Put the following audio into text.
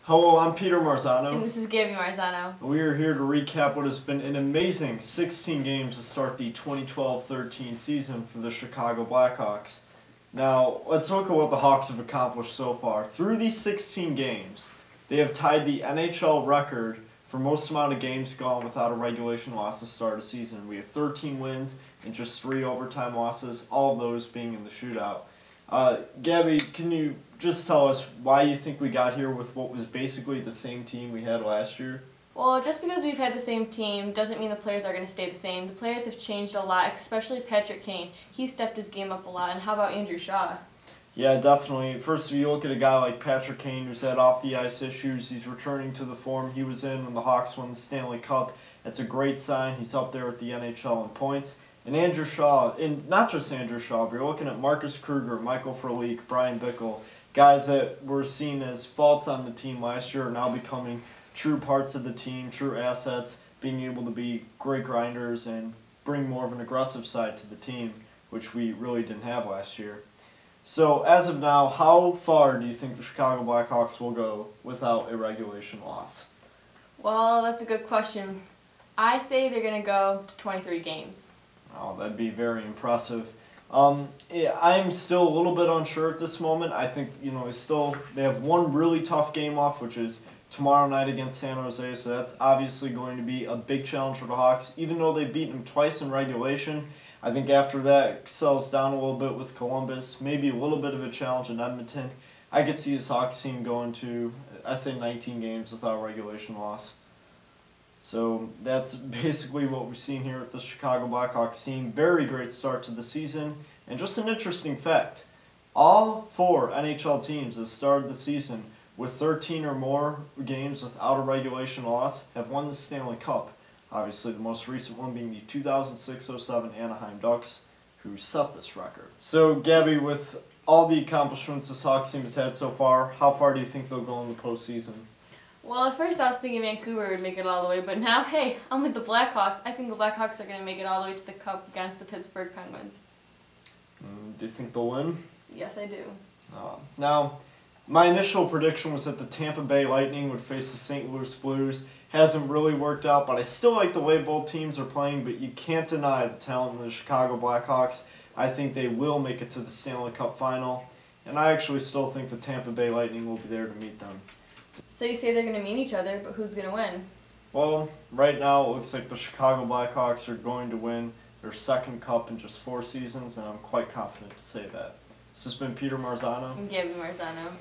Hello, I'm Peter Marzano. And this is Gabby Marzano. We are here to recap what has been an amazing 16 games to start the 2012-13 season for the Chicago Blackhawks. Now, let's look at what the Hawks have accomplished so far. Through these 16 games, they have tied the NHL record for most amount of games gone without a regulation loss to start a season. We have 13 wins and just 3 overtime losses, all of those being in the shootout. Gabby, can you just tell us why you think we got here with what was basically the same team we had last year? Well, just because we've had the same team doesn't mean the players are going to stay the same. The players have changed a lot, especially Patrick Kane. He stepped his game up a lot. And how about Andrew Shaw? Yeah, definitely. First, if you look at a guy like Patrick Kane, who's had off-the-ice issues, he's returning to the form he was in when the Hawks won the Stanley Cup. That's a great sign. He's up there at the NHL in points. And Andrew Shaw, and not just Andrew Shaw, but you're looking at Marcus Kruger, Michael Frolik, Brian Bickle, guys that were seen as faults on the team last year are now becoming true parts of the team, true assets, being able to be great grinders and bring more of an aggressive side to the team, which we really didn't have last year. So as of now, how far do you think the Chicago Blackhawks will go without a regulation loss? Well, that's a good question. I say they're going to go to 23 games. Oh, that'd be very impressive. Yeah, I'm still a little bit unsure at this moment. I think, they have one really tough game off, which is tomorrow night against San Jose, so that's obviously going to be a big challenge for the Hawks. Even though they've beaten them twice in regulation, I think after that it settles down a little bit with Columbus, maybe a little bit of a challenge in Edmonton. I could see this Hawks team going to, I say 19 games without regulation loss. So that's basically what we've seen here with the Chicago Blackhawks team. Very great start to the season. And just an interesting fact, all 4 NHL teams that started the season with 13 or more games without a regulation loss have won the Stanley Cup. Obviously the most recent one being the 2006-07 Anaheim Ducks, who set this record. So Gabby, with all the accomplishments this Hawks team has had so far, how far do you think they'll go in the postseason? Well, at first I was thinking Vancouver would make it all the way, but now, hey, I'm with the Blackhawks. I think the Blackhawks are going to make it all the way to the Cup against the Pittsburgh Penguins. Do you think they'll win? Yes, I do. Now, my initial prediction was that the Tampa Bay Lightning would face the St. Louis Blues. Hasn't really worked out, but I still like the way both teams are playing, but you can't deny the talent of the Chicago Blackhawks. I think they will make it to the Stanley Cup final, and I actually still think the Tampa Bay Lightning will be there to meet them. So you say they're going to meet each other, but who's going to win? Well, right now it looks like the Chicago Blackhawks are going to win their second cup in just 4 seasons, and I'm quite confident to say that. This has been Peter Marzano. And Gabby Marzano.